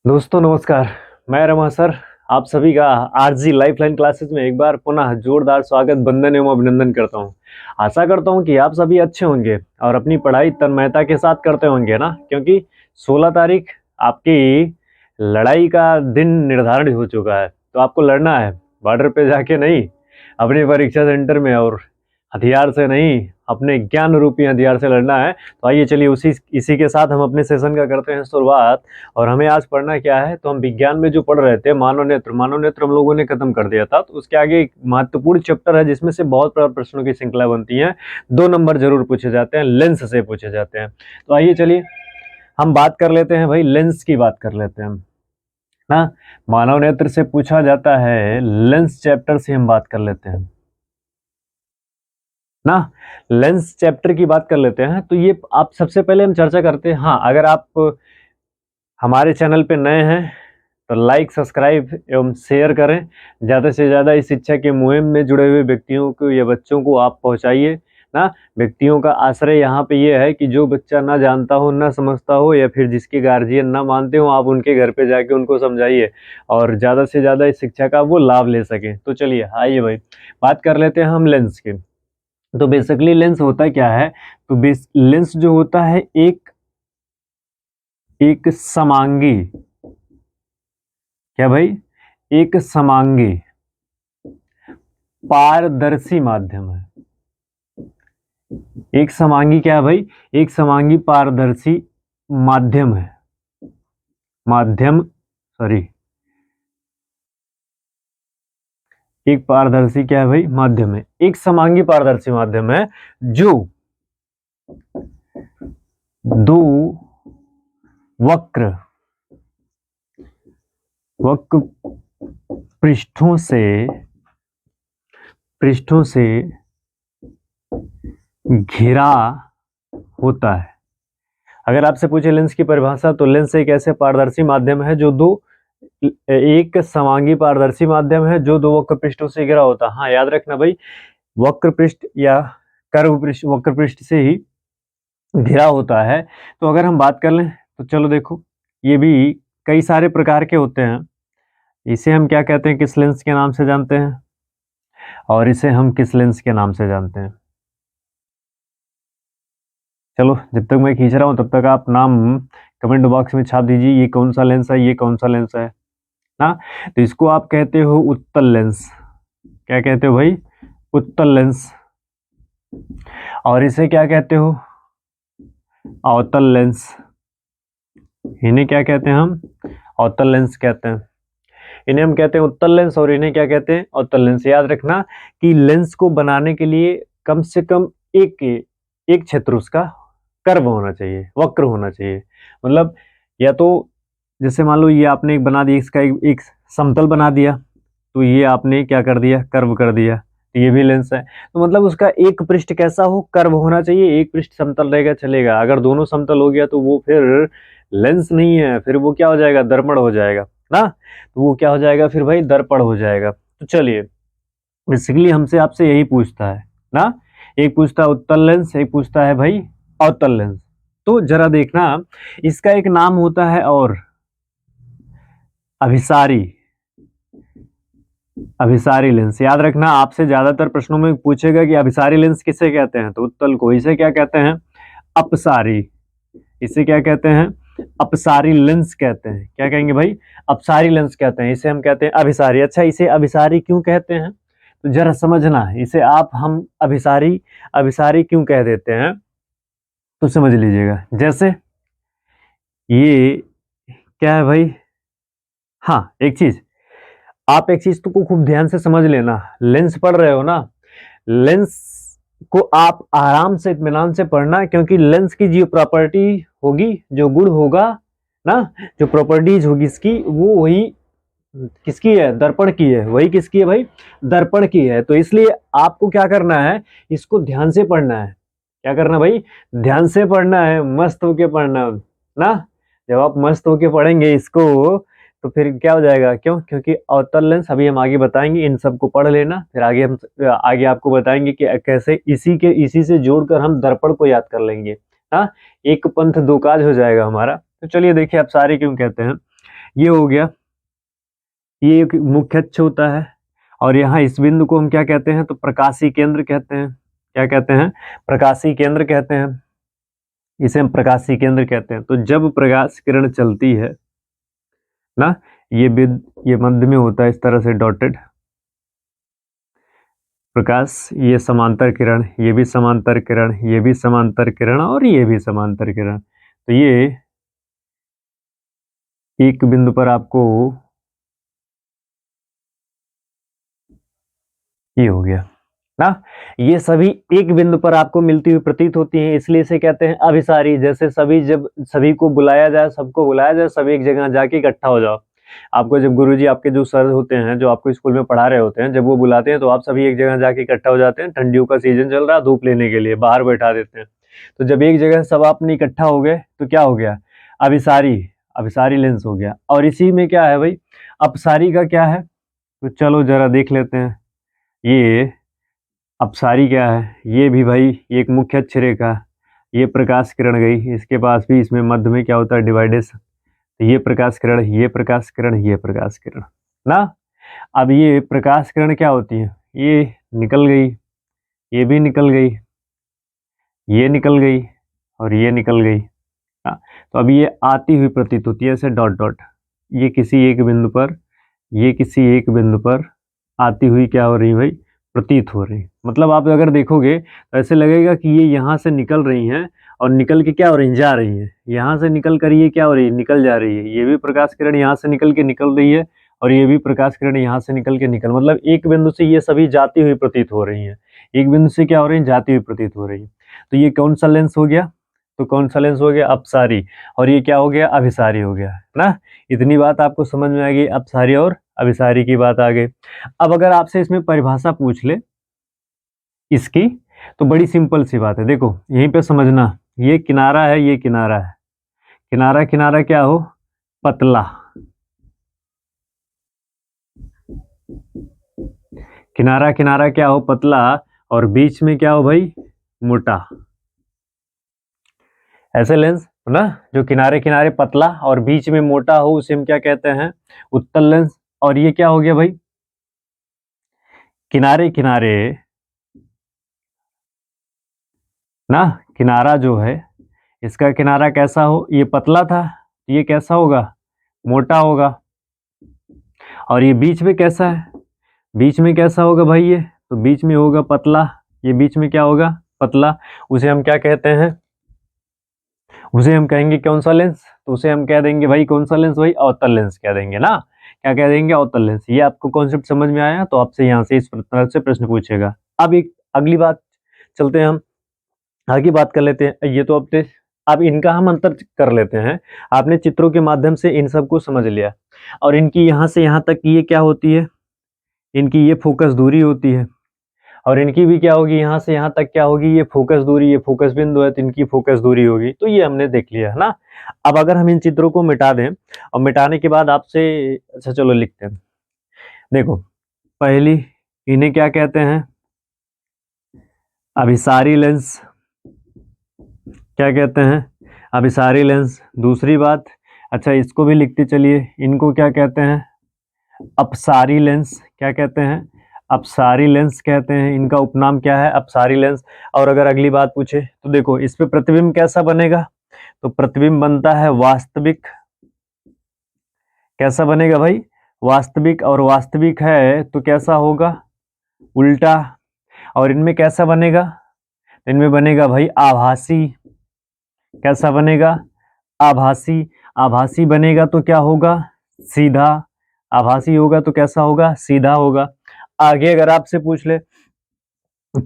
दोस्तों नमस्कार। मैं रमा सर आप सभी का आरजी लाइफलाइन क्लासेस में एक बार पुनः जोरदार स्वागत, वंदन एवं अभिनंदन करता हूं। आशा करता हूं कि आप सभी अच्छे होंगे और अपनी पढ़ाई तन्मयता के साथ करते होंगे ना, क्योंकि 16 तारीख आपकी लड़ाई का दिन निर्धारित हो चुका है। तो आपको लड़ना है बॉर्डर पे जाके नहीं, अपने परीक्षा सेंटर में, और हथियार से नहीं, अपने ज्ञान रूपी हथियार से लड़ना है। तो आइए चलिए इसी के साथ हम अपने सेशन का करते हैं शुरुआत। और हमें आज पढ़ना क्या है, तो हम विज्ञान में जो पढ़ रहे थे मानव नेत्र हम लोगों ने खत्म कर दिया था। तो उसके आगे एक महत्वपूर्ण चैप्टर है जिसमें से बहुत प्रश्नों की श्रृंखला बनती है। 2 नंबर जरूर पूछे जाते हैं, लेंस से पूछे जाते हैं। तो आइए चलिए हम बात कर लेते हैं भाई, लेंस की बात कर लेते हैं हम ना। मानव नेत्र से पूछा जाता है, लेंस चैप्टर से हम बात कर लेते हैं ना। लेंस चैप्टर की बात कर लेते हैं। तो ये आप सबसे पहले हम चर्चा करते हैं। हाँ, अगर आप हमारे चैनल पे नए हैं तो लाइक, सब्सक्राइब एवं शेयर करें। ज़्यादा से ज़्यादा इस शिक्षा के मुहिम में जुड़े हुए व्यक्तियों को या बच्चों को आप पहुंचाइए ना। व्यक्तियों का आश्रय यहाँ पे ये है कि जो बच्चा ना जानता हो, ना समझता हो, या फिर जिसके गार्जियन ना मानते हो, आप उनके घर पे जाके उनको समझाइए और ज़्यादा से ज़्यादा इस शिक्षा का वो लाभ ले सकें। तो चलिए आइए भाई, बात कर लेते हैं हम लेंस की। तो बेसिकली लेंस होता क्या है, तो लेंस जो होता है एक एक समांगी, क्या भाई, एक समांगी पारदर्शी माध्यम है। एक समांगी क्या है भाई, एक समांगी पारदर्शी माध्यम है। एक पारदर्शी क्या है भाई, माध्यम है। एक समांगी पारदर्शी माध्यम है जो दो वक्र पृष्ठों से घिरा होता है। अगर आपसे पूछे लेंस की परिभाषा, तो लेंस एक ऐसे पारदर्शी माध्यम है जो एक समांगी पारदर्शी माध्यम है जो दो वक्र पृष्ठों से घिरा होता है। हाँ, याद रखना भाई, वक्र पृष्ठ या कर्व पृष्ठ, वक्र पृष्ठ से ही घिरा होता है। तो अगर हम बात कर लें तो चलो देखो, ये भी कई सारे प्रकार के होते हैं। इसे हम क्या कहते हैं, किस लेंस के नाम से जानते हैं, और इसे हम किस लेंस के नाम से जानते हैं। चलो, जब तक मैं खींच रहा हूं तब तक आप नाम कमेंट बॉक्स में छाप दीजिए, ये कौन सा लेंस है, ये कौन सा लेंस है ना। तो इसको आप कहते हो उत्तल लेंस। क्या कहते हो भाई, उत्तल लेंस। और इसे क्या कहते हो, अवतल लेंस। इन्हें क्या कहते हैं हम, अवतल लेंस कहते हैं। इन्हें हम कहते हैं उत्तल लेंस और इन्हें क्या कहते हैं, अवतल लेंस। याद रखना कि लेंस को बनाने के लिए कम से कम एक एक क्षेत्र उसका कर्व होना चाहिए, वक्र होना चाहिए। मतलब या तो जैसे मान लो ये आपने एक बना दिया, इसका एक समतल बना दिया, तो ये आपने क्या कर दिया, कर्व कर दिया, तो ये भी लेंस है। तो मतलब उसका एक पृष्ठ कैसा हो, कर्व होना चाहिए। एक पृष्ठ समतल रहेगा चलेगा, अगर दोनों समतल हो गया तो वो फिर लेंस नहीं है, फिर वो क्या हो जाएगा, दर्पण हो जाएगा ना। तो वो क्या हो जाएगा फिर भाई, दर्पण हो जाएगा। तो चलिए, बेसिकली हमसे आपसे यही पूछता है ना, एक पूछता है उत्तल लेंस, एक पूछता है भाई अवतल लेंस। तो जरा देखना, इसका एक नाम होता है और अभिसारी, अभिसारी लेंस। याद रखना, आपसे ज्यादातर प्रश्नों में पूछेगा कि अभिसारी लेंस किसे कहते हैं, तो उत्तल को। इसे क्या कहते हैं, अपसारी। इसे क्या कहते हैं, अपसारी लेंस कहते हैं। क्या कहेंगे भाई, अपसारी लेंस कहते हैं। इसे हम कहते हैं अभिसारी। अच्छा, इसे अभिसारी क्यों कहते हैं, तो जरा समझना, इसे आप हम अभिसारी अभिसारी क्यों कह देते हैं, तो समझ लीजिएगा। जैसे ये क्या है भाई, हाँ एक चीज, आप एक चीज तो को खूब ध्यान से समझ लेना। लेंस पढ़ रहे हो ना, लेंस को आप आराम से इत्मीनान से पढ़ना, क्योंकि लेंस की जो प्रॉपर्टी होगी, जो गुण होगा ना, जो प्रॉपर्टीज होगी इसकी, वो वही किसकी है, दर्पण की है। वही किसकी है भाई, दर्पण की है। तो इसलिए आपको क्या करना है, इसको ध्यान से पढ़ना है। क्या करना भाई, ध्यान से पढ़ना है, मस्त होके पढ़ना ना। जब आप मस्त होके पढ़ेंगे इसको, तो फिर क्या हो जाएगा, क्यों, क्योंकि अवतल लेंस अभी हम आगे बताएंगे। इन सबको पढ़ लेना, फिर आगे आपको बताएंगे कि कैसे इसी से जोड़कर हम दर्पण को याद कर लेंगे। हाँ, एक पंथ दो काज हो जाएगा हमारा। तो चलिए देखिए, आप सारे क्यों कहते हैं। ये हो गया, ये एक मुख्य अक्ष होता है। और यहाँ इस बिंदु को हम क्या कहते हैं, तो प्रकाशीय केंद्र कहते हैं। क्या कहते हैं, प्रकाशीय केंद्र कहते हैं, इसे हम प्रकाशीय केंद्र कहते हैं। तो जब प्रकाश किरण चलती है ना, ये मध्य में होता है इस तरह से डॉटेड प्रकाश, ये समांतर किरण, ये भी समांतर किरण, ये भी समांतर किरण और ये भी समांतर किरण। तो ये एक बिंदु पर आपको ये हो गया ना, ये सभी एक बिंदु पर आपको मिलती हुई प्रतीत होती हैं, इसलिए इसे कहते हैं अभिसारी। जैसे जब सभी को बुलाया जाए, सबको बुलाया जाए, सब एक जगह जाके इकट्ठा हो जाओ। आपको जब गुरुजी, आपके जो सर होते हैं, जो आपको स्कूल में पढ़ा रहे होते हैं, जब वो बुलाते हैं तो आप सभी एक जगह जाके इकट्ठा हो जाते हैं। ठंडियों का सीजन चल रहा है, धूप लेने के लिए बाहर बैठा देते हैं। तो जब एक जगह सब आपने इकट्ठा हो गए तो क्या हो गया, अभिसारी, अभिसारी लेंस हो गया। और इसी में क्या है भाई, अपसारी का क्या है, तो चलो जरा देख लेते हैं। ये अपसारी क्या है, ये भी भाई ये एक मुख्य अक्ष रेखा, ये प्रकाश किरण गई, इसके पास भी इसमें मध्य में क्या होता है, डिवाइडेशन। तो ये प्रकाश किरण, ये प्रकाश किरण, ये प्रकाश किरण ना। अब ये प्रकाश किरण क्या होती है, ये निकल गई, ये भी निकल गई, ये निकल गई और ये निकल गई। हाँ, तो अब ये आती हुई प्रतीत होती है ऐसे डॉट डॉट, ये किसी एक बिंदु पर, ये किसी एक बिंदु पर आती हुई क्या हो रही है भाई, प्रतीत हो रही। मतलब आप अगर देखोगे तो ऐसे लगेगा कि ये यहाँ से निकल रही हैं और निकल के क्या हो रही हैं, जा रही हैं। यहाँ से निकल कर ये क्या हो रही है, निकल जा रही है। ये भी प्रकाश किरण यहाँ से निकल के निकल रही है और ये भी प्रकाश किरण यहाँ से निकल के निकल, मतलब एक बिंदु से ये सभी जाती हुई प्रतीत हो रही हैं। एक बिंदु से क्या हो रही है, जाती हुई प्रतीत हो रही है। तो ये कौन सा लेंस हो गया, तो कौन सा लेंस हो गया, अपसारी। और ये क्या हो गया, अभिसारी हो गया ना। इतनी बात आपको समझ में आ गई, अपसारी और अभिसारी की बात आ गई। अब अगर आपसे इसमें परिभाषा पूछ ले इसकी, तो बड़ी सिंपल सी बात है, देखो यहीं पे समझना। ये किनारा है, ये किनारा है, किनारा किनारा क्या हो, पतला, किनारा किनारा क्या हो, पतला, और बीच में क्या हो भाई, मोटा। ऐसे लेंस ना जो किनारे किनारे पतला और बीच में मोटा हो, उसे हम क्या कहते हैं, उत्तल लेंस। और ये क्या हो गया भाई, किनारे किनारे ना, किनारा जो है इसका किनारा कैसा हो, ये पतला था, ये कैसा होगा, मोटा होगा। और ये बीच में कैसा है, बीच में कैसा होगा भाई, ये तो बीच में होगा पतला, ये बीच में क्या होगा, पतला। उसे हम क्या कहते हैं, उसे हम कहेंगे कौन सा लेंस, तो उसे हम कह देंगे भाई कौन सा लेंस भाई, अवतल लेंस कह देंगे ना। क्या कह देंगे, अवतल लेंस। ये आपको कॉन्सेप्ट समझ में आया, तो आपसे यहाँ से इस तरह से प्रश्न पूछेगा। अब एक अगली बात चलते हैं, हम आगे बात कर लेते हैं। ये तो अब इनका हम अंतर कर लेते हैं। आपने चित्रों के माध्यम से इन सबको समझ लिया, और इनकी यहाँ से यहाँ तक ये क्या होती है, इनकी ये फोकस दूरी होती है। और इनकी भी क्या होगी, यहाँ से यहाँ तक क्या होगी, ये फोकस दूरी, ये फोकस बिंदु है तो इनकी फोकस दूरी होगी। तो ये हमने देख लिया है ना। अब अगर हम इन चित्रों को मिटा दें, और मिटाने के बाद आपसे, अच्छा चलो लिखते हैं। देखो पहली, इन्हें क्या कहते हैं, अभिसारी लेंस। क्या कहते हैं, अभिसारी लेंस। दूसरी बात, अच्छा इसको भी लिखते चलिए, इनको क्या कहते हैं, अपसारी लेंस। क्या कहते हैं, अपसारी लेंस कहते हैं। इनका उपनाम क्या है, अपसारी लेंस। और अगर अगली बात पूछे तो देखो इस पे प्रतिबिंब कैसा बनेगा, तो प्रतिबिंब बनता है वास्तविक। कैसा बनेगा भाई, वास्तविक। और वास्तविक है तो कैसा होगा, उल्टा। और इनमें कैसा बनेगा, इनमें बनेगा भाई आभासी। कैसा बनेगा, आभासी। आभासी बनेगा तो क्या होगा, सीधा। आभासी होगा तो कैसा होगा, सीधा होगा। आगे अगर आपसे पूछ ले,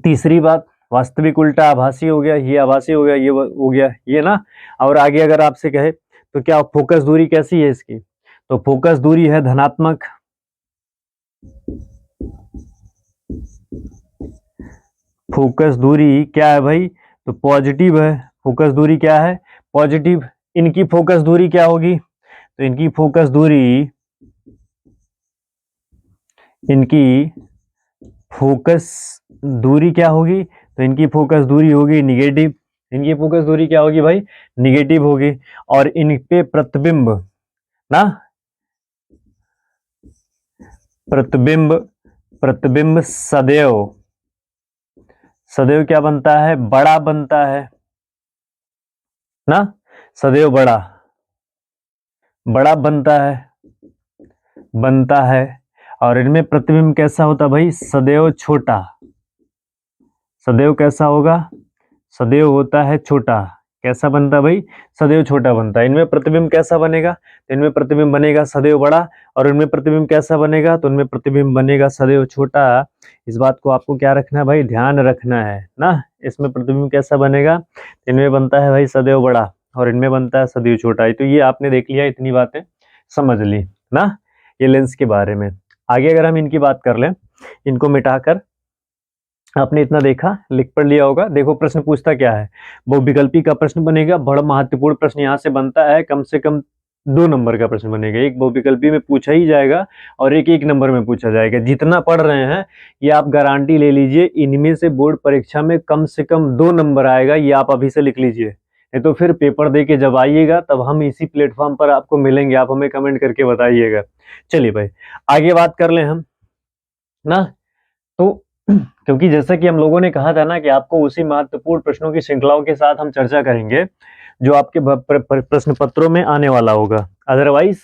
तीसरी बात, वास्तविक उल्टा आभासी हो गया, ये आभासी हो गया, ये हो गया ये ना। और आगे अगर आपसे कहे तो क्या फोकस दूरी कैसी है इसकी, तो फोकस दूरी है धनात्मक। फोकस दूरी क्या है भाई, तो पॉजिटिव है। फोकस दूरी क्या है, पॉजिटिव। इनकी फोकस दूरी क्या होगी, तो इनकी फोकस दूरी, इनकी फोकस दूरी क्या होगी, तो इनकी फोकस दूरी होगी निगेटिव। इनकी फोकस दूरी क्या होगी भाई, निगेटिव होगी। और इन पे प्रतिबिंब ना, प्रतिबिंब, प्रतिबिंब सदैव, सदैव क्या बनता है, बड़ा बनता है ना, सदैव बड़ा, बड़ा बनता है। और इनमें प्रतिबिंब कैसा होता है भाई, सदैव छोटा, सदैव कैसा होगा, सदैव होता है छोटा। कैसा बनता है भाई, सदैव छोटा बनता है। इनमें प्रतिबिंब कैसा बनेगा, तो इनमें प्रतिबिंब बनेगा सदैव बड़ा, और इनमें प्रतिबिंब कैसा बनेगा, तो इनमें प्रतिबिंब बनेगा सदैव छोटा। इस बात को आपको क्या रखना है भाई, ध्यान रखना है ना। इसमें प्रतिबिंब कैसा बनेगा, इनमें बनता है भाई सदैव बड़ा, और इनमें बनता है सदैव छोटा। तो ये आपने देख लिया, इतनी बातें समझ ली ना, ये लेंस के बारे में। आगे अगर हम इनकी बात कर लें, इनको मिटाकर आपने इतना देखा, लिख पढ़ लिया होगा। देखो प्रश्न पूछता क्या है, बहुविकल्पी का प्रश्न बनेगा, बड़ा महत्वपूर्ण प्रश्न यहाँ से बनता है, कम से कम 2 नंबर का प्रश्न बनेगा। एक बहुविकल्पी में पूछा ही जाएगा और एक 1 नंबर में पूछा जाएगा। जितना पढ़ रहे हैं ये आप गारंटी ले लीजिए, इनमें से बोर्ड परीक्षा में कम से कम 2 नंबर आएगा, ये आप अभी से लिख लीजिए। नहीं तो फिर पेपर दे के जब आइएगा तब हम इसी प्लेटफॉर्म पर आपको मिलेंगे, आप हमें कमेंट करके बताइएगा। चलिए भाई आगे बात कर लें हम ना। तो क्योंकि जैसा कि हम लोगों ने कहा था ना कि आपको उसी महत्वपूर्ण प्रश्नों की श्रृंखलाओं के साथ हम चर्चा करेंगे जो आपके प्रश्न पत्रों में आने वाला होगा, अदरवाइज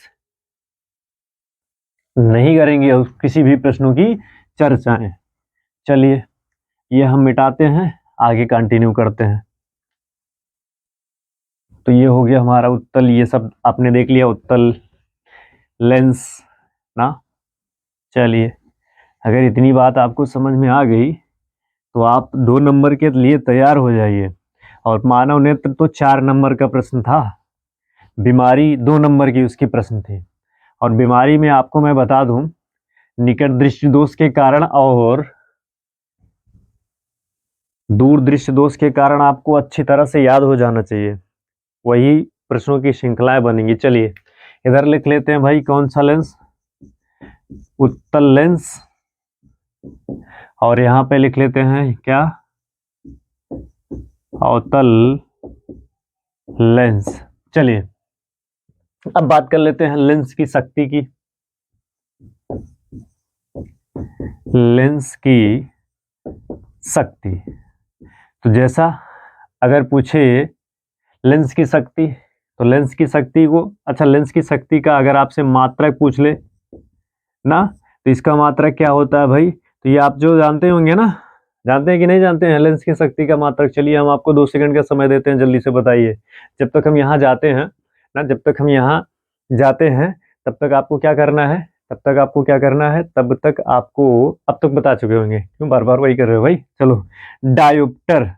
नहीं करेंगे किसी भी प्रश्नों की चर्चाएं। चलिए ये हम मिटाते हैं, आगे कंटिन्यू करते हैं। तो ये हो गया हमारा उत्तल, ये सब आपने देख लिया, उत्तल लेंस ना। चलिए अगर इतनी बात आपको समझ में आ गई तो आप 2 नंबर के लिए तैयार हो जाइए। और मानव नेत्र तो 4 नंबर का प्रश्न था, बीमारी 2 नंबर की उसकी प्रश्न थी। और बीमारी में आपको मैं बता दूं, निकट दृष्टि दोष के कारण और दूर दृष्टि दोष के कारण आपको अच्छी तरह से याद हो जाना चाहिए, वही प्रश्नों की श्रृंखलाएं बनेंगी। चलिए इधर लिख लेते हैं भाई, कौन सा लेंस, उत्तल लेंस, और यहाँ पे लिख लेते हैं क्या, अवतल लेंस। चलिए अब बात कर लेते हैं लेंस की शक्ति की। लेंस की शक्ति, तो जैसा अगर पूछे लेंस की शक्ति, तो लेंस की शक्ति को, अच्छा लेंस की शक्ति का अगर आपसे मात्रक पूछ ले ना, तो इसका मात्रक क्या होता है भाई, तो ये आप जो जानते होंगे ना, जानते हैं कि नहीं जानते हैं लेंस की शक्ति का मात्रक। चलिए हम आपको 2 सेकंड का समय देते हैं, जल्दी से बताइए। जब तक हम यहाँ जाते हैं ना, जब तक हम यहाँ जाते हैं तब तक आपको क्या करना है, तब तक आपको क्या करना है, तब तक आपको, अब तक बता चुके होंगे, क्यों बार बार वही कर रहे हो भाई। चलो डायोप्टर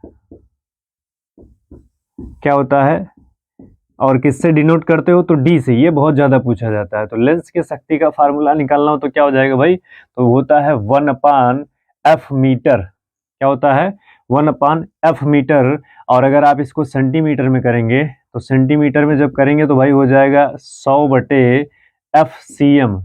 क्या होता है और किससे डिनोट करते हो, तो डी से, ये बहुत ज्यादा पूछा जाता है। तो लेंस की शक्ति का फार्मूला निकालना हो तो क्या हो जाएगा भाई, तो होता है 1/f मीटर। क्या होता है, 1/f मीटर। और अगर आप इसको सेंटीमीटर में करेंगे, तो सेंटीमीटर में जब करेंगे तो भाई हो जाएगा 100/FCM।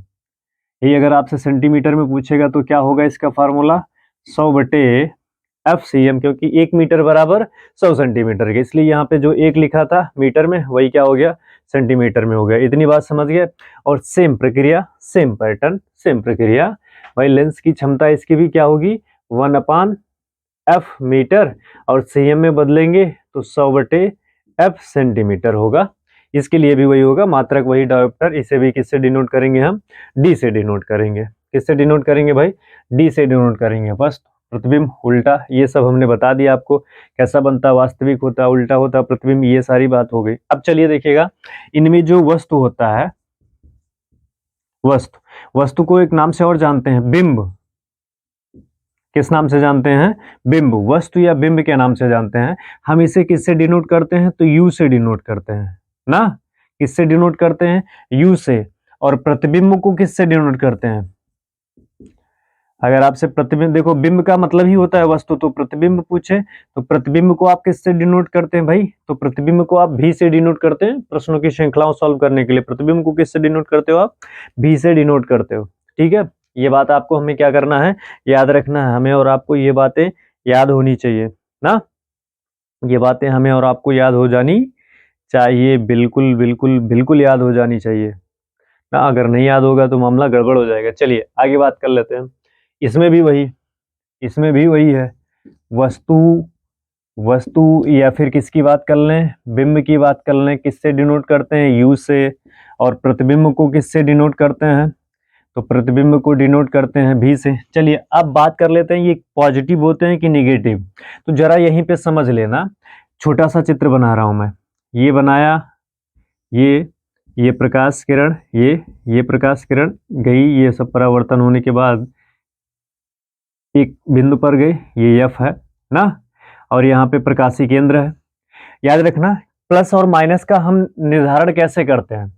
ये अगर आपसे सेंटीमीटर में पूछेगा तो क्या होगा इसका फार्मूला, 100/FCM, क्योंकि 1 मीटर बराबर 100 सेंटीमीटर के, इसलिए यहाँ पे जो 1 लिखा था मीटर में वही क्या हो गया, सेंटीमीटर में हो गया। इतनी बात समझ गए। और सेम प्रक्रिया, सेम पैटर्न, सेम प्रक्रिया भाई, लेंस की क्षमता इसकी भी क्या होगी, 1/f मीटर, और सीएम में बदलेंगे तो 100/f सेंटीमीटर होगा। इसके लिए भी वही होगा, मात्रक वही डायोप्टर। इसे भी किससे डिनोट करेंगे हम, डी से डिनोट करेंगे। किससे डिनोट करेंगे भाई, डी से डिनोट करेंगे। बस प्रतिबिंब, उल्टा, ये सब हमने बता दिया आपको, कैसा बनता, वास्तविक होता, उल्टा होता, प्रतिबिंब, ये सारी बात हो गई। अब चलिए देखिएगा, इनमें जो वस्तु होता है, वस्तु को एक नाम से और जानते हैं, बिंब। किस नाम से जानते हैं, बिंब। वस्तु या बिंब के नाम से जानते हैं। हम इसे किससे डिनोट करते हैं, तो यू से डिनोट करते हैं ना। किससे डिनोट करते हैं, यू से। और प्रतिबिंब को किससे डिनोट करते हैं, अगर आपसे प्रतिबिंब, देखो बिंब का मतलब ही होता है वस्तु, तो प्रतिबिंब पूछे तो प्रतिबिंब को आप किससे डिनोट करते हैं भाई, तो प्रतिबिंब को आप भी से डिनोट करते हैं। प्रश्नों की श्रृंखलाओं सॉल्व करने के लिए प्रतिबिंब को किससे डिनोट करते हो, आप भी से डिनोट करते हो। ठीक है, ये बात आपको हमें क्या करना है, याद रखना है हमें और आपको, ये बातें याद होनी चाहिए ना, ये बातें हमें और आपको याद हो जानी चाहिए, बिल्कुल बिल्कुल बिल्कुल याद हो जानी चाहिए ना। अगर नहीं याद होगा तो मामला गड़बड़ हो जाएगा। चलिए आगे बात कर लेते हैं। इसमें भी वही है। वस्तु वस्तु या फिर किसकी बात कर लें, बिंब की बात कर लें, किससे डिनोट करते हैं, यू से। और प्रतिबिंब को किससे डिनोट करते हैं, तो प्रतिबिंब को डिनोट करते हैं भी से। चलिए अब बात कर लेते हैं ये पॉजिटिव होते हैं कि नेगेटिव। तो जरा यहीं पे समझ लेना, छोटा सा चित्र बना रहा हूं मैं। ये बनाया, ये प्रकाश किरण, ये प्रकाश किरण गई, ये सब परावर्तन होने के बाद एक बिंदु पर गए, ये एफ है ना। और यहाँ पे प्रकाशीय केंद्र है। याद रखना प्लस और माइनस का हम निर्धारण कैसे करते हैं।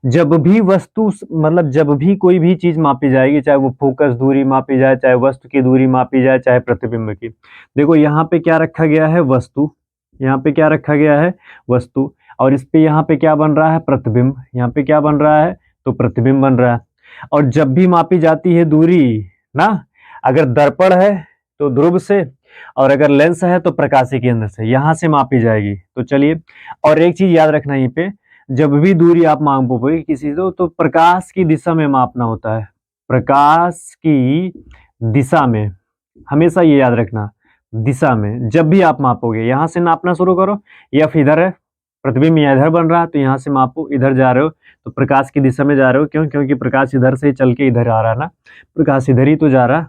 जब भी वस्तु मतलब जब भी कोई भी चीज मापी जाएगी, चाहे वो फोकस दूरी मापी जाए, चाहे वस्तु की दूरी मापी जाए, चाहे प्रतिबिंब की। देखो यहाँ पे क्या रखा गया है, वस्तु। यहाँ पे क्या रखा गया है, वस्तु। और इस पे यहाँ पे क्या बन रहा है, प्रतिबिंब। यहाँ पे क्या बन रहा है, तो प्रतिबिंब बन रहा है। और जब भी मापी जाती है दूरी ना, अगर दर्पण है तो ध्रुव से, और अगर लेंस है तो प्रकाशीय केंद्र से, यहां से मापी जाएगी। तो चलिए, और एक चीज याद रखना यहीं पे, जब भी दूरी आप मापोगे किसी को तो प्रकाश की दिशा में मापना होता है। प्रकाश की दिशा में, हमेशा ये याद रखना, दिशा में जब भी आप मापोगे, यहां से नापना शुरू करो। एफ इधर है, प्रतिबिंब यहाँ इधर बन रहा है, तो यहाँ से मापो, इधर जा रहे हो तो प्रकाश की दिशा में जा रहे हो। क्यों, क्योंकि प्रकाश इधर से चल के इधर आ रहा है ना, प्रकाश इधर ही तो जा रहा है।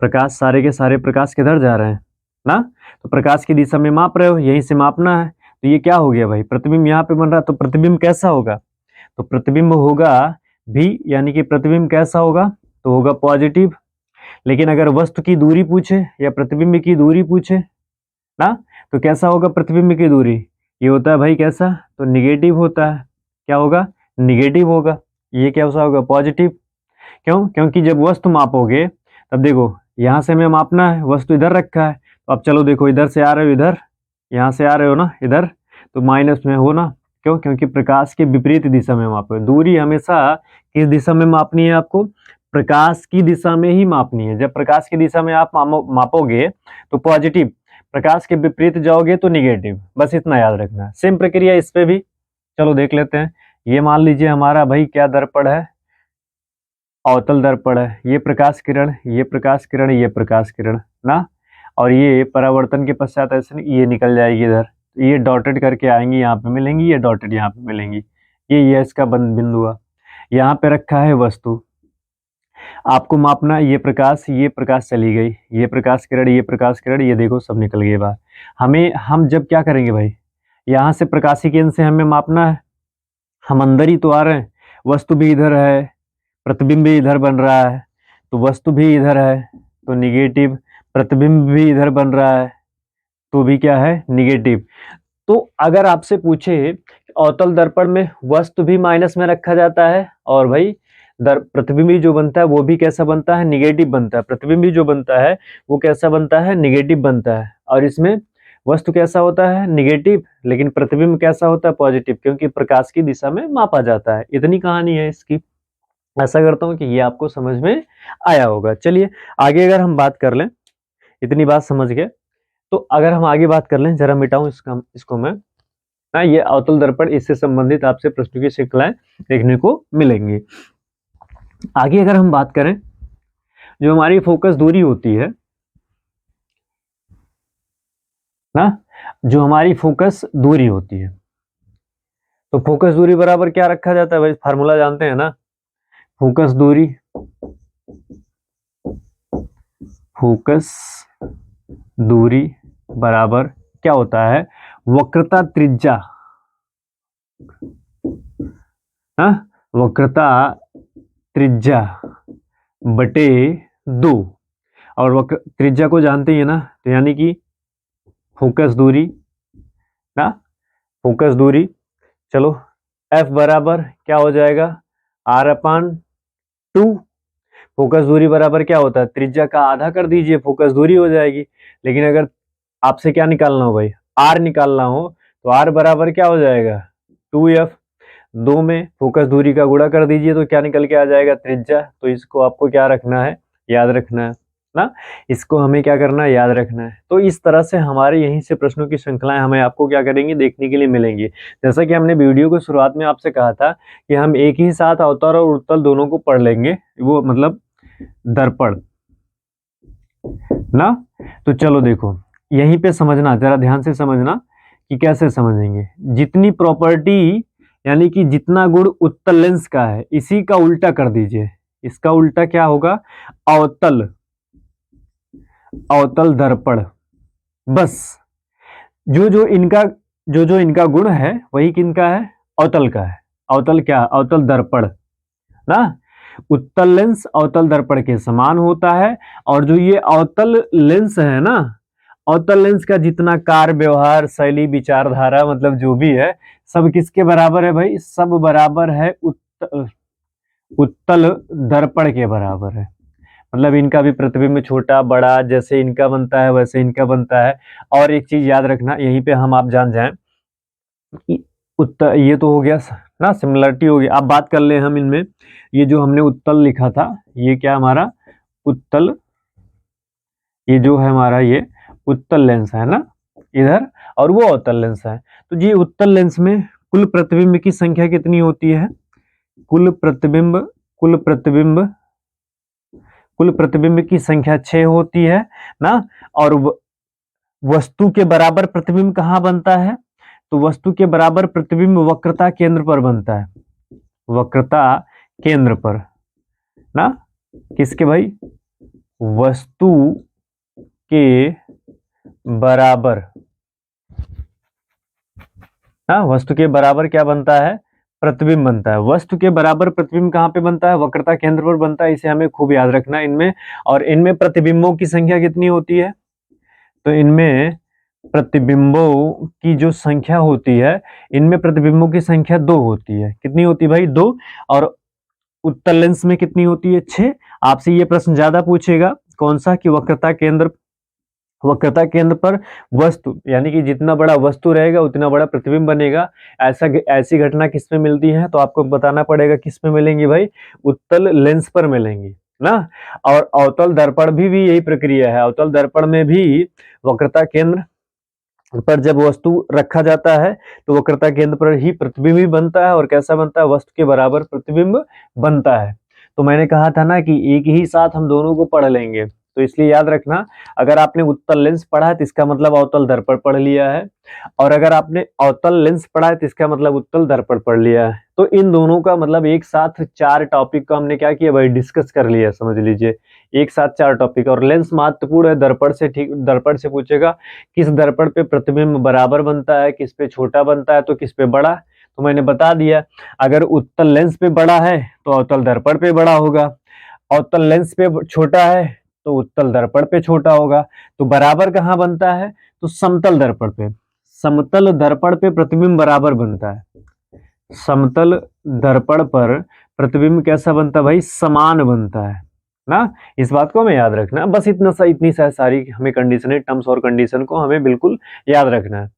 प्रकाश सारे के सारे प्रकाश किधर जा रहे हैं ना, तो प्रकाश की दिशा में माप रहे हो, यहीं से मापना है। तो ये क्या हो गया भाई, प्रतिबिंब यहाँ पे बन रहा है, तो प्रतिबिंब कैसा होगा, तो प्रतिबिंब होगा भी, यानी कि प्रतिबिंब कैसा होगा, तो होगा पॉजिटिव। लेकिन अगर वस्तु की दूरी पूछे या प्रतिबिंब की दूरी पूछे ना, तो कैसा होगा प्रतिबिंब की दूरी, ये होता है भाई कैसा, तो निगेटिव होता है। क्या होगा, निगेटिव होगा। ये क्या होगा, पॉजिटिव। क्यों, क्योंकि जब वस्तु मापोगे तब देखो यहाँ से हमें मापना है, वस्तु इधर रखा है, तो अब चलो देखो इधर से आ रहे हो, इधर यहाँ से आ रहे हो ना इधर, तो माइनस में हो ना। क्यों, क्योंकि प्रकाश के विपरीत दिशा में मापो। दूरी हमेशा किस दिशा में मापनी है आपको, प्रकाश की दिशा में ही मापनी है। जब प्रकाश की दिशा में आप मापोगे तो पॉजिटिव, प्रकाश के विपरीत जाओगे तो निगेटिव। बस इतना याद रखना। सेम प्रक्रिया इस पे भी, चलो देख लेते हैं। ये मान लीजिए हमारा भाई क्या दर्पण है, अवतल दर्पण है। ये प्रकाश किरण, ये प्रकाश किरण, ये प्रकाश किरण ना, और ये परावर्तन के पश्चात ऐसे ये निकल जाएगी इधर, ये डॉटेड करके आएंगी, यहाँ पे मिलेंगी, ये डॉटेड यहाँ पे मिलेंगी। ये इसका बिंदु हुआ। यहाँ पे रखा है वस्तु, आपको मापना, ये प्रकाश चली गई, ये प्रकाश किरण, ये प्रकाश किरण, ये देखो सब निकल गए बाहर। हम जब क्या करेंगे भाई, यहाँ से प्रकाशीय केंद्र से हमें मापना है, हम अंदर ही तो आ रहे हैं, वस्तु भी इधर है, प्रतिबिंब भी इधर बन रहा है, तो वस्तु भी इधर है तो निगेटिव, प्रतिबिंब भी इधर बन रहा है तो भी क्या है, निगेटिव। तो अगर आपसे पूछे अवतल दर्पण में वस्तु भी माइनस में रखा जाता है, और भाई प्रतिबिंब जो बनता है वो भी कैसा बनता है, निगेटिव बनता है। प्रतिबिंब जो बनता है वो कैसा बनता है, निगेटिव बनता है। और इसमें वस्तु कैसा होता है, निगेटिव, लेकिन प्रतिबिंब कैसा होता है, पॉजिटिव, क्योंकि प्रकाश की दिशा में मापा जाता है। इतनी कहानी है इसकी। ऐसा करता हूं कि ये आपको समझ में आया होगा। चलिए आगे अगर हम बात कर लें, इतनी बात समझ गए, तो अगर हम आगे बात कर लें, जरा मिटाऊं इसको मैं ना, ये अवतल दर्पण, इससे संबंधित आपसे प्रश्नों की श्रृंखलाएं देखने को मिलेंगी। आगे अगर हम बात करें, जो हमारी फोकस दूरी होती है ना, जो हमारी फोकस दूरी होती है, तो फोकस दूरी बराबर क्या रखा जाता है भाई, फार्मूला जानते हैं ना, फोकस दूरी बराबर क्या होता है, वक्रता त्रिज्या, वक्रता त्रिज्या बटे 2। और वक्र त्रिज्या को जानते ही है ना, तो यानी कि फोकस दूरी ना, फोकस दूरी, चलो F बराबर क्या हो जाएगा, R/2। फोकस दूरी बराबर क्या होता है, त्रिज्या का आधा कर दीजिए, फोकस दूरी हो जाएगी। लेकिन अगर आपसे क्या निकालना हो भाई, R निकालना हो, तो R बराबर क्या हो जाएगा, 2F। 2 में फोकस दूरी का गुणा कर दीजिए तो क्या निकल के आ जाएगा, त्रिज्या। तो इसको आपको क्या रखना है, याद रखना है। ना। इसको हमें क्या करना है, याद रखना है। तो इस तरह से हमारे यहीं से प्रश्नों की श्रृंखलाएं हमें आपको क्या करेंगी, देखने के लिए मिलेंगी। जैसा कि हमने वीडियो को शुरुआत में आपसे कहा था कि हम एक ही साथ अवतल और उत्तल दोनों को पढ़ लेंगे, वो मतलब दर्पण ना। तो चलो देखो, यहीं पे समझना, जरा ध्यान से समझना कि कैसे समझेंगे। जितनी प्रॉपर्टी यानी कि जितना गुण उत्तल लेंस का है, इसी का उल्टा कर दीजिए। इसका उल्टा क्या होगा, अवतल, अवतल दर्पण। बस जो जो इनका गुण है वही किनका है, अवतल का है। अवतल क्या, अवतल दर्पण ना। उत्तल लेंस अवतल दर्पण के समान होता है, और जो ये अवतल लेंस है ना, अवतल लेंस का जितना कार्य, व्यवहार, शैली, विचारधारा, मतलब जो भी है, सब किसके बराबर है भाई, सब बराबर है उत्तल दर्पण के बराबर है। मतलब इनका भी प्रतिबिंब छोटा बड़ा जैसे इनका बनता है वैसे इनका बनता है। और एक चीज याद रखना, यहीं पे हम आप जान जाएं कि ये तो हो गया ना, सिमिलरिटी हो गई। अब बात कर ले हम इनमें, ये जो हमने उत्तल लिखा था, ये क्या हमारा उत्तल, ये जो है हमारा ये उत्तल लेंस है ना इधर, और वो अवतल लेंस है। तो ये उत्तल लेंस में कुल प्रतिबिंब की संख्या कितनी होती है, कुल प्रतिबिंब, कुल प्रतिबिंब, कुल प्रतिबिंब की संख्या 6 होती है ना। और वस्तु के बराबर प्रतिबिंब कहाँ बनता है, तो वस्तु के बराबर प्रतिबिंब वक्रता केंद्र पर बनता है, वक्रता केंद्र पर ना। किसके भाई, वस्तु के बराबर ना, वस्तु के बराबर क्या बनता है, प्रतिबिंब बनता है। वस्तु के बराबर प्रतिबिंब कहाँ पे बनता है, वक्रता केंद्र पर बनता है। इसे हमें खूब याद रखना इनमें। और इनमें प्रतिबिंबों की संख्या कितनी होती है, तो इनमें प्रतिबिंबों की जो संख्या होती है, इनमें प्रतिबिंबों की संख्या 2 होती है। कितनी होती है भाई, 2। और उत्तल लेंस में कितनी होती है, 6। आपसे ये प्रश्न ज्यादा पूछेगा, कौन सा, कि वक्रता केंद्र, वक्रता केंद्र पर वस्तु, यानी कि जितना बड़ा वस्तु रहेगा उतना बड़ा प्रतिबिंब बनेगा। ऐसी घटना किस में मिलती है, तो आपको बताना पड़ेगा किस में मिलेंगी भाई, उत्तल लेंस पर मिलेंगी ना। और अवतल दर्पण भी यही प्रक्रिया है। अवतल दर्पण में भी वक्रता केंद्र पर जब वस्तु रखा जाता है तो वक्रता केंद्र पर ही प्रतिबिंब भी बनता है। और कैसा बनता है, वस्तु के बराबर प्रतिबिंब बनता है। तो मैंने कहा था ना कि एक ही साथ हम दोनों को पढ़ लेंगे, तो इसलिए याद रखना, अगर आपने उत्तल लेंस पढ़ा है तो इसका मतलब अवतल दर्पण पढ़ लिया है, और अगर आपने अवतल लेंस पढ़ा है तो इसका मतलब उत्तल दर्पण पढ़ लिया है। तो इन दोनों का मतलब एक साथ 4 टॉपिक को हमने क्या किया भाई, डिस्कस कर लिया, समझ लीजिए एक साथ 4 टॉपिक। और लेंस महत्वपूर्ण है, दर्पण से ठीक, दर्पण से पूछेगा किस दर्पण पे प्रतिबिंब बराबर बनता है, किस पे छोटा बनता है, तो किस पे बड़ा। तो मैंने बता दिया, अगर उत्तल लेंस पे बड़ा है तो अवतल दर्पण पे बड़ा होगा, अवतल लेंस पे छोटा है तो उत्तल दर्पण पे छोटा होगा। तो बराबर कहाँ बनता है, तो समतल दर्पण पे, समतल दर्पण पे प्रतिबिंब बराबर बनता है। समतल दर्पण पर प्रतिबिंब कैसा बनता है भाई, समान बनता है ना। इस बात को हमें याद रखना, बस इतना सा, इतनी सारी हमें कंडीशनें, टर्म्स और कंडीशन को हमें बिल्कुल याद रखना है।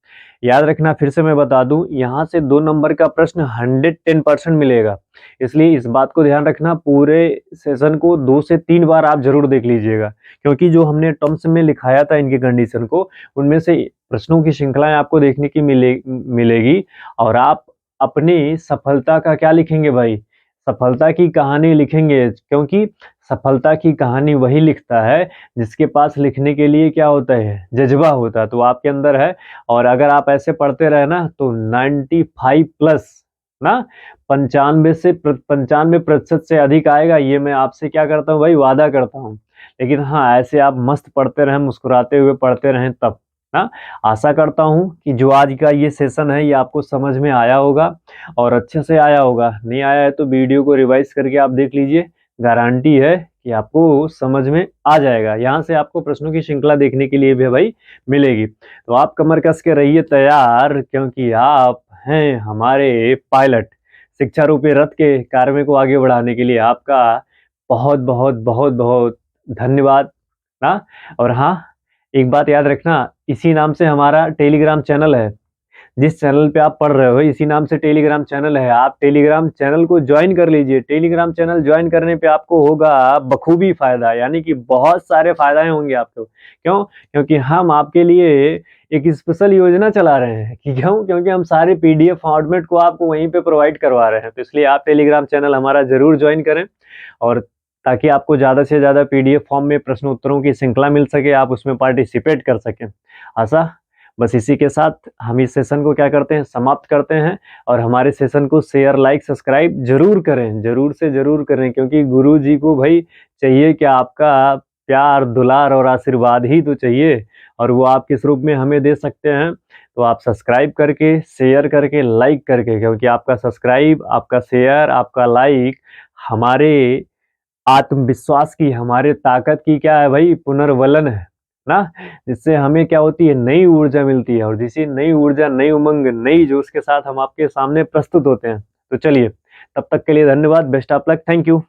याद रखना, फिर से मैं बता दूं, यहाँ से 2 नंबर का प्रश्न 110% मिलेगा। इसलिए इस बात को ध्यान रखना, पूरे सेशन को 2 से 3 बार आप जरूर देख लीजिएगा, क्योंकि जो हमने टर्म्स में लिखाया था इनकी कंडीशन को, उनमें से प्रश्नों की श्रृंखलाएं आपको देखने की मिलेगी। और आप अपनी सफलता का क्या लिखेंगे भाई, सफलता की कहानी लिखेंगे, क्योंकि सफलता की कहानी वही लिखता है जिसके पास लिखने के लिए क्या होता है, जज्बा होता है। तो आपके अंदर है। और अगर आप ऐसे पढ़ते रहे ना तो 95 प्लस ना, 95% से अधिक आएगा, ये मैं आपसे क्या करता हूँ भाई, वादा करता हूँ। लेकिन हाँ, ऐसे आप मस्त पढ़ते रहें, मुस्कुराते हुए पढ़ते रहें तब ना। आशा करता हूँ कि जो आज का ये सेशन है ये आपको समझ में आया होगा, और अच्छे से आया होगा। नहीं आया है तो वीडियो को रिवाइज करके आप देख लीजिए, गारंटी है कि आपको समझ में आ जाएगा। यहाँ से आपको प्रश्नों की श्रृंखला देखने के लिए भी भाई मिलेगी। तो आप कमर कस के रहिए तैयार, क्योंकि आप हैं हमारे पायलट। शिक्षा रूपी रथ के कार्य को आगे बढ़ाने के लिए आपका बहुत बहुत बहुत बहुत धन्यवाद ना। और हाँ, एक बात याद रखना, इसी नाम से हमारा टेलीग्राम चैनल है, जिस चैनल पे आप पढ़ रहे हो इसी नाम से टेलीग्राम चैनल है, आप टेलीग्राम चैनल को ज्वाइन कर लीजिए। टेलीग्राम चैनल ज्वाइन करने पे आपको होगा बखूबी फायदा, यानी कि बहुत सारे फायदे होंगे आपको। क्यों? क्योंकि हम आपके लिए एक स्पेशल योजना चला रहे हैं कि क्यों? क्योंकि हम सारे पीडीएफ फॉर्मेट को आपको वहीं पे प्रोवाइड करवा रहे हैं। तो इसलिए आप टेलीग्राम चैनल हमारा जरूर ज्वाइन करें, और ताकि आपको ज़्यादा से ज़्यादा पीडीएफ फॉर्म में प्रश्न उत्तरों की श्रृंखला मिल सके, आप उसमें पार्टिसिपेट कर सकें। आशा बस इसी के साथ हम इस सेशन को क्या करते हैं, समाप्त करते हैं। और हमारे सेशन को शेयर, लाइक, सब्सक्राइब जरूर करें, जरूर से जरूर करें, क्योंकि गुरु जी को भाई चाहिए क्या? आपका प्यार, दुलार और आशीर्वाद ही तो चाहिए, और वो आप किस रूप में हमें दे सकते हैं? तो आप सब्सक्राइब करके, शेयर करके, लाइक करके, क्योंकि आपका सब्सक्राइब, आपका शेयर, आपका लाइक हमारे आत्मविश्वास की, हमारे ताकत की क्या है भाई, पुनर्वलन है ना, जिससे हमें क्या होती है, नई ऊर्जा मिलती है, और जिसी नई ऊर्जा, नई उमंग, नई जोश के साथ हम आपके सामने प्रस्तुत होते हैं। तो चलिए, तब तक के लिए धन्यवाद, best of luck, thank you.